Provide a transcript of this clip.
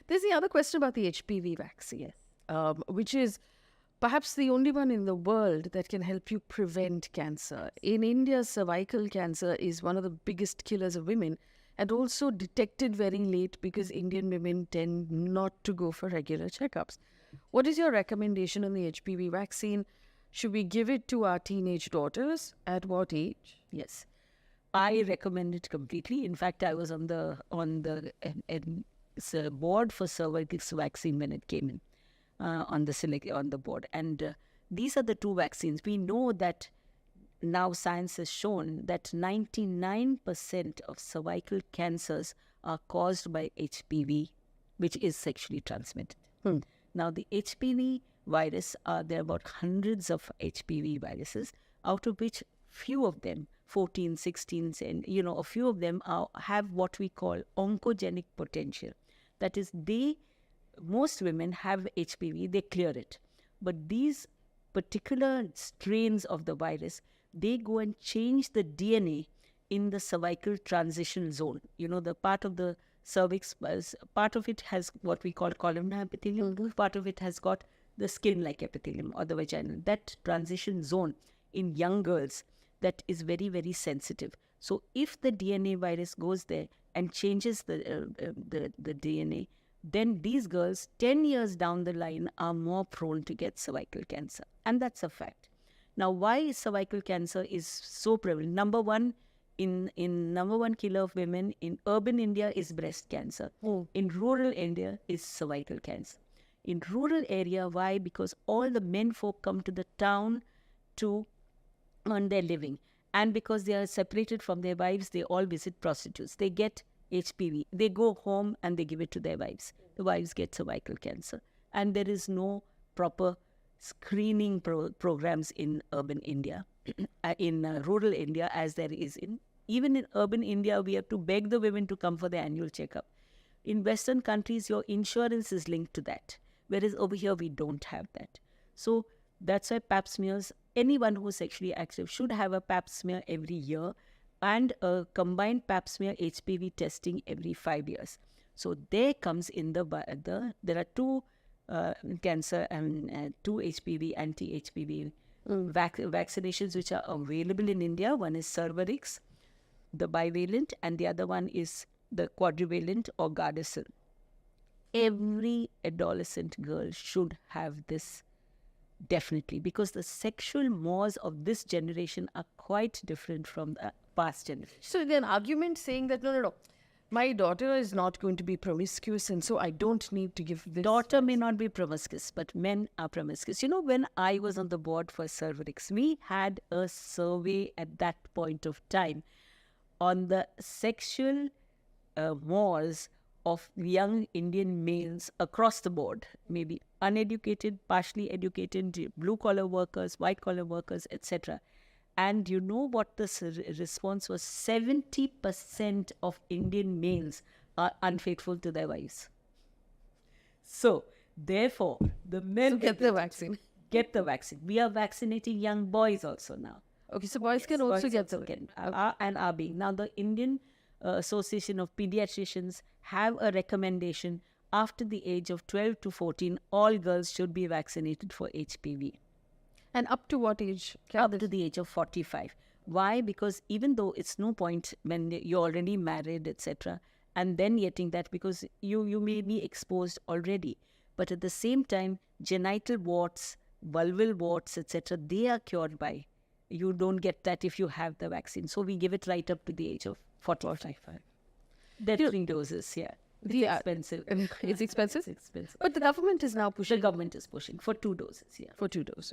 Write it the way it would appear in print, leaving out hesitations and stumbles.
There's the other question about the HPV vaccine, which is perhaps the only one in the world that can help you prevent cancer. In India, cervical cancer is one of the biggest killers of women and also detected very late because Indian women tend not to go for regular checkups. What is your recommendation on the HPV vaccine? Should we give it to our teenage daughters? At what age? Yes, I recommend it completely. In fact, I was on the board for cervical vaccine when it came in on the board, and these are the two vaccines. We know that now science has shown that 99% of cervical cancers are caused by HPV, which is sexually transmitted. Now, the HPV virus, there are about hundreds of HPV viruses, out of which few of them, 14, 16, and a few of them have what we call oncogenic potential. That is, most women have HPV, they clear it. But these particular strains of the virus, they go and change the DNA in the cervical transition zone. The part of the cervix, part of it has what we call columnar epithelium, part of it has got the skin-like epithelium or the vagina. That transition zone in young girls, that is very, very sensitive. So if the DNA virus goes there and changes the DNA, then these girls 10 years down the line are more prone to get cervical cancer. And that's a fact. Now, why cervical cancer is so prevalent? Number one killer of women in urban India is breast cancer. In rural India is cervical cancer. In rural area, why? Because all the men folk come to the town to earn their living. And because they are separated from their wives, they all visit prostitutes. They get HPV. They go home and they give it to their wives. The wives get cervical cancer. And there is no proper screening programs in urban India, in rural India, as there is even in urban India, we have to beg the women to come for their annual checkup. In Western countries, your insurance is linked to that, whereas over here, we don't have that. So that's why pap smears, anyone who is sexually active should have a pap smear every year and a combined pap smear HPV testing every 5 years. So there comes in there are two cancer and two HPV, anti-HPV vaccinations which are available in India. One is Cervarix, the bivalent, and the other one is the quadrivalent or Gardasil. Every adolescent girl should have this, definitely, because the sexual mores of this generation are quite different from the past generation. So there's an argument saying that, no, my daughter is not going to be promiscuous, and so I don't need to give this. Daughter may not be promiscuous, but men are promiscuous. When I was on the board for Cervarix, we had a survey at that point of time on the sexual mores of young Indian males across the board, maybe uneducated, partially educated, blue-collar workers, white-collar workers, etc. And you know what the response was? 70% of Indian males are unfaithful to their wives. So, therefore, the men get the vaccine. Get the vaccine. We are vaccinating young boys also now. Okay, so boys can also get the vaccine. And are being. Now, the Indian Association of Pediatricians have a recommendation after the age of 12 to 14, all girls should be vaccinated for HPV. And up to what age? Up to the age of 45. Why? Because even though it's no point when you're already married, etc., and then getting that, because you may be exposed already. But at the same time, genital warts, vulval warts, etc., they are cured by. You don't get that if you have the vaccine. So we give it right up to the age of 45. There are 3 doses, yeah. It's expensive. It's expensive? It's expensive. But the government is now pushing. The government is pushing for 2 doses, yeah. For 2 doses.